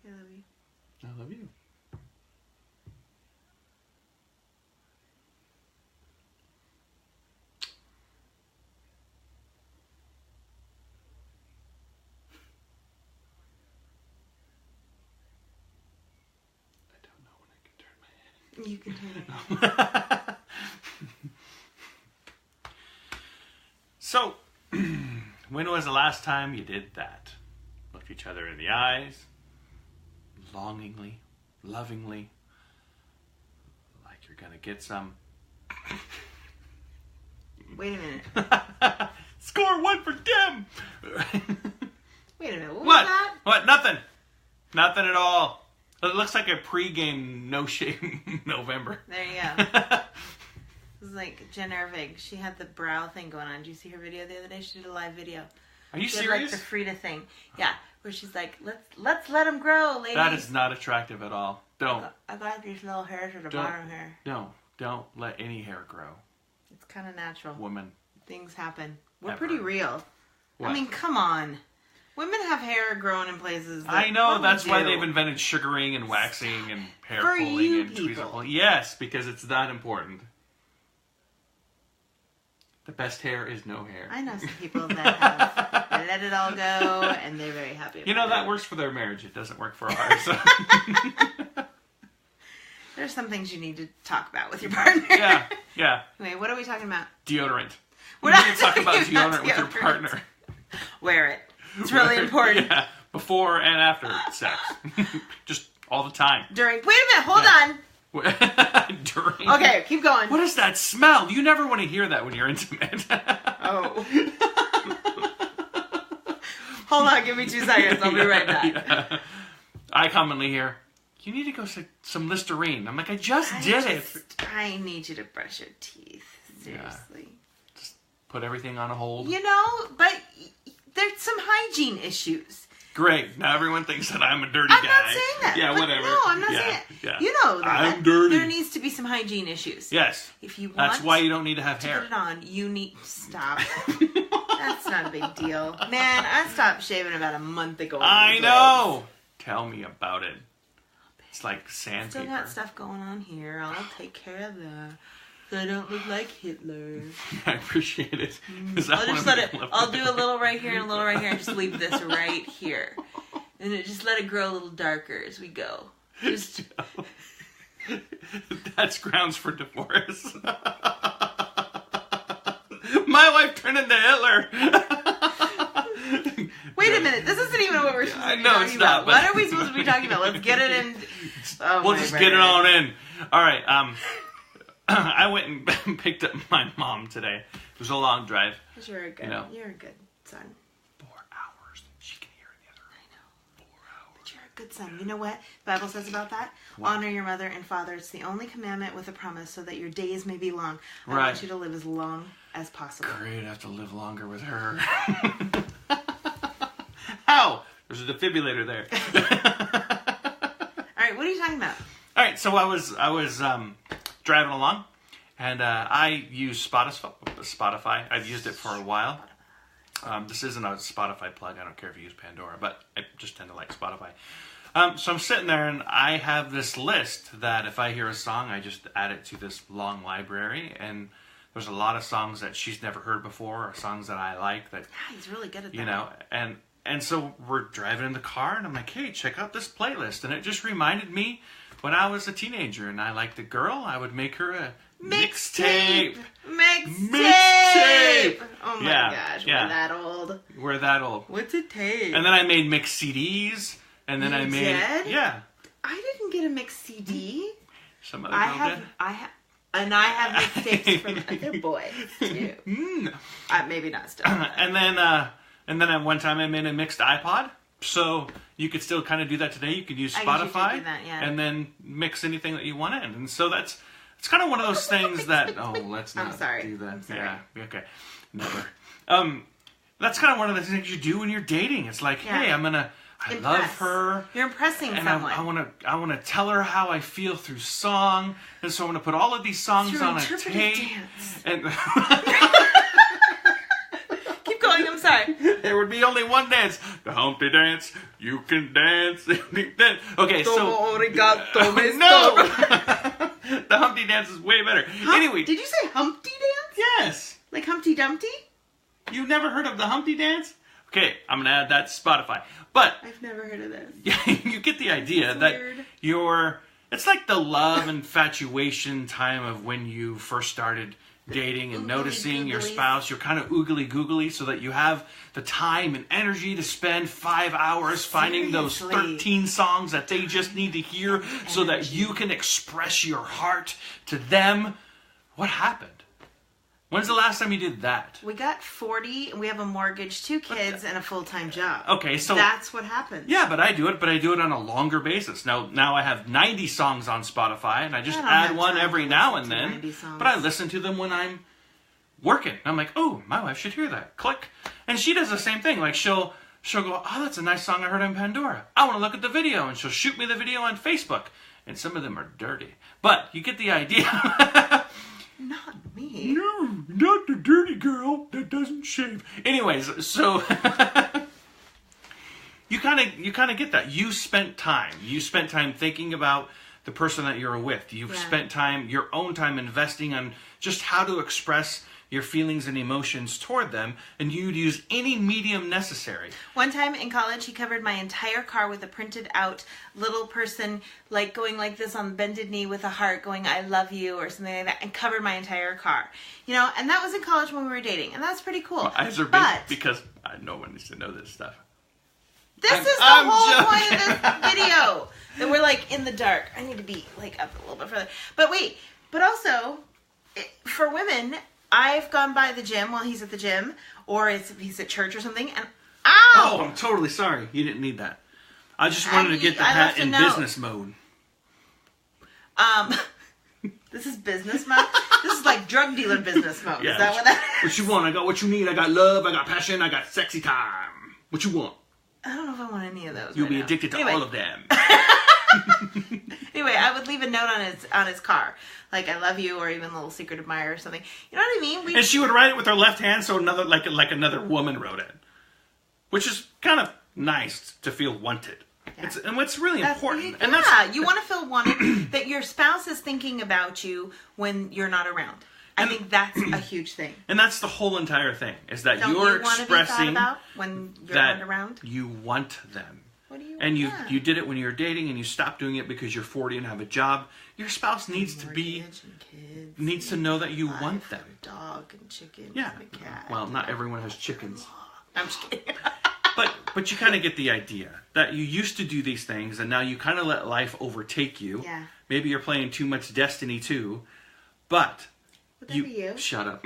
I love you. I love you. You can turn it. So, when was the last time you did that? Looked each other in the eyes, longingly, lovingly, like you're gonna get some. Wait a minute. Score one for Tim! Wait a minute. What was What? that? What? Nothing. Nothing at all. It looks like a pre-game no-shave November. There you go. It was like Jen Ervig. She had the brow thing going on. Did you see her video the other day? She did a live video. Are you she serious? Had, like, the Frida thing. Yeah, where she's like, let's let them grow, ladies. That is not attractive at all. Don't. I got these little hairs at the bottom here. Don't let any hair grow. It's kind of natural. Woman. Things happen. We're Ever. pretty real. What? I mean, come on. Women have hair growing in places. I know, that's why do. they've invented sugaring and waxing and hair For pulling you and tweezer people. pulling. Yes, because it's that important. The best hair is no hair. I know some people that have let it all go, and they're very happy about You know, that it. works for their marriage. It doesn't work for ours. So. There's some things you need to talk about with your partner. Yeah. Anyway, what are we talking about? Deodorant. We're You not need to talk about talking deodorant with your deodorant. partner. Wear it. It's really important. Yeah, before and after sex. Just all the time. Wait a minute, hold on. During. Okay, keep going. What is that smell? You never want to hear that when you're intimate. Oh. Hold on, give me 2 seconds. I'll be right back. Yeah. I commonly hear, you need to go some Listerine. I'm like, I just did it. I need you to brush your teeth. Seriously. Yeah. Just put everything on a hold. You know, but there's some hygiene issues. Great. Now everyone thinks that I'm a dirty guy. I'm not saying that. Yeah, but whatever. No, I'm not saying that. Yeah. You know that. I'm dirty. There needs to be some hygiene issues. Yes. If you want That's why you don't need to have hair. put it on, you need... Stop. That's not a big deal. Man, I stopped shaving about a month ago. I know. Tell me about it. It's like sandpaper. Still got stuff going on here. I'll take care of that. So I don't look like Hitler. I appreciate it. I'll do a little right here and a little right here and just leave this right here. And just let it grow a little darker as we go. Just... That's grounds for divorce. My wife turned into Hitler. Wait a minute. This isn't even what we're supposed to be know talking it's about. not, but... What are we supposed to be talking about? Let's get it in. Oh, we'll just get it on in. All right. I went and picked up my mom today. It was a long drive. You're a good, you're a good son. 4 hours. She can hear it the other. I know. 4 hours. But you're a good son. You know what the Bible says about that? What? Honor your mother and father. It's the only commandment with a promise so that your days may be long. I Right. want you to live as long as possible. Great. I have to live longer with her. How? There's a defibrillator there. All right. What are you talking about? All right. So I was driving along, and I use Spotify. I've used it for a while. This isn't a Spotify plug. I don't care if you use Pandora, but I just tend to like Spotify. So I'm sitting there, and I have this list that if I hear a song, I just add it to this long library. And there's a lot of songs that she's never heard before, or songs that I like that. Yeah, he's really good at that. You know, and so we're driving in the car, and I'm like, hey, check out this playlist. And it just reminded me when I was a teenager, and I liked a girl, I would make her a mixtape. Mixtape. Oh my gosh, yeah. we're that old. We're that old. What's a tape? And then I made mixed CDs, and then You I made did? yeah. I didn't get a mixed CD. Some other girl did. And I have mixtapes from other boys too. Maybe not still. And then one time I made a mixed iPod. So you could still kind of do that today. You could use I guess you could Spotify do that, yeah. and then mix anything that you want in. And so it's kind of one of those things that let's not do that. I'm sorry. Yeah, okay. Never. That's kind of one of the things you do when you're dating. It's like, hey, I love her. You're impressing and someone. I want to tell her how I feel through song. And so I'm going to put all of these songs on a tape. Dance. And Keep going, I'm sorry. Sorry. There would be only one dance. The Humpty Dance. You can dance. Okay, so... No! The Humpty Dance is way better. Anyway. Did you say Humpty Dance? Yes. Like Humpty Dumpty? You've never heard of the Humpty Dance? Okay, I'm going to add that to Spotify. But... I've never heard of this. You get the idea that it's like the love infatuation time of when you first started dating and noticing your spouse. You're kind of oogly googly so that you have the time and energy to spend 5 hours finding those 13 songs that they just need to hear so that you can express your heart to them. What happened? When's the last time you did that? We got 40, and we have a mortgage, 2 kids, and a full-time job. Okay, so... That's what happens. Yeah, but I do it on a longer basis. Now I have 90 songs on Spotify, and I just add one every now and then. But I listen to them when I'm working. I'm like, oh, my wife should hear that. Click. And she does the same thing. Like, she'll go, oh, that's a nice song I heard on Pandora. I want to look at the video. And she'll shoot me the video on Facebook. And some of them are dirty. But you get the idea. Not me. No, not the dirty girl that doesn't shave. Anyways, so you kind of get that. You spent time thinking about the person that you're with. You've spent your own time investing on just how to express your feelings and emotions toward them, and you'd use any medium necessary. One time in college, he covered my entire car with a printed out little person, like going like this on bended knee with a heart going, I love you, or something like that, and covered my entire car. You know, and that was in college when we were dating, and that's pretty cool. My eyes are big because no one needs to know this stuff. This is the whole point of this video. That we're like in the dark. I need to be like up a little bit further. But wait, but also, for women... I've gone by the gym while he's at the gym, or he's at church or something, and ow! Oh, I'm totally sorry. You didn't need that. I just wanted to get the hat in business mode. This is business mode? This is like drug dealer business mode. Yeah, is that what that is? What you want? I got what you need. I got love. I got passion. I got sexy time. What you want? I don't know if I want any of those. You'll be addicted to all of them. Anyway, I would leave a note on his car, like "I love you" or even a little secret admirer or something. You know what I mean? And she would write it with her left hand, so another woman wrote it, which is kind of nice to feel wanted. Yeah. And what's really important. And you want to feel wanted. That your spouse is thinking about you when you're not around. I think that's a huge thing. And that's the whole entire thing, is that you're expressing when you're not around. You want them. What do you want? And you did it when you were dating, and you stopped doing it because you're 40 and have a job. Your spouse needs to know that you want them. A dog and chicken. Yeah. And a cat. Well, not everyone has chickens. I'm just kidding. But you kind of get the idea that you used to do these things, and now you kind of let life overtake you. Yeah. Maybe you're playing too much Destiny 2, but you shut up.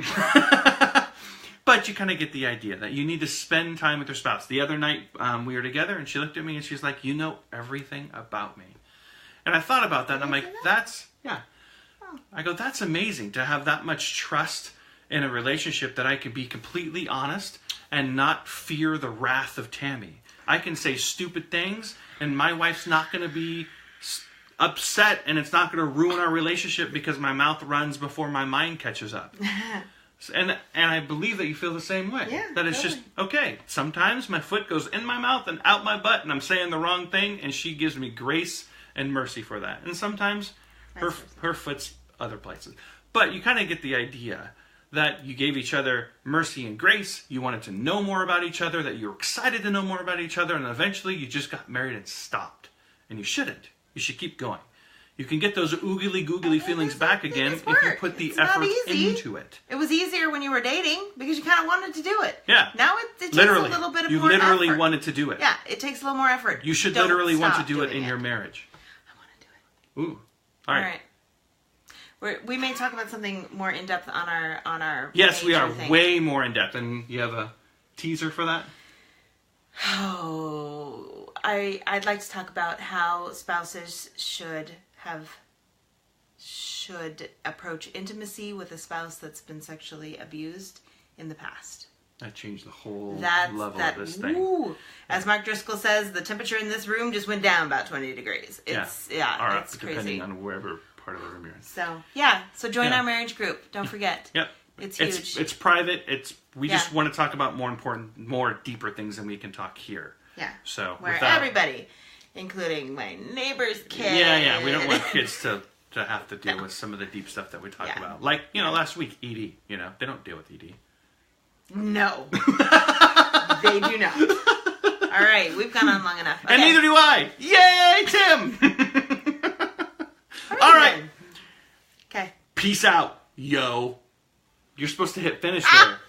But you kind of get the idea that you need to spend time with your spouse. The other night we were together, and she looked at me and she's like, "You know everything about me." And I thought about that, and I'm like, "That's I go, "That's amazing to have that much trust in a relationship that I can be completely honest and not fear the wrath of Tammy. I can say stupid things, and my wife's not going to be upset, and it's not going to ruin our relationship because my mouth runs before my mind catches up." And I believe that you feel the same way. Yeah, that it's just, okay, sometimes my foot goes in my mouth and out my butt, and I'm saying the wrong thing, and she gives me grace and mercy for that. And sometimes her foot's other places. But you kind of get the idea that you gave each other mercy and grace, you wanted to know more about each other, that you were excited to know more about each other, and eventually you just got married and stopped. And you shouldn't. You should keep going. You can get those oogly-googly feelings back again if you put the effort into it. It was easier when you were dating because you kind of wanted to do it. Yeah. Now it takes a little bit more effort. You literally wanted to do it. Yeah, it takes a little more effort. You should literally want to do it in your marriage. I want to do it. Ooh. All right. We may talk about something more in-depth on our Yes, we are way more in-depth. And you have a teaser for that? Oh, I'd like to talk about how spouses should approach intimacy with a spouse that's been sexually abused in the past. That changed the whole level of this thing. As Mark Driscoll says, the temperature in this room just went down about 20 degrees. It's it's crazy. Depending on wherever part of the room you're in. So join our marriage group. Don't forget. Yep. It's huge. It's private. We just want to talk about more deeper things than we can talk here. Yeah. So where everybody, including my neighbor's kid. Yeah. We don't want kids to have to deal with some of the deep stuff that we talk about. Like, last week, ED. They don't deal with ED. No. They do not. All right, we've gone on long enough. Okay. And neither do I. Yay, Tim! All right. Okay. Peace out, yo. You're supposed to hit finish there.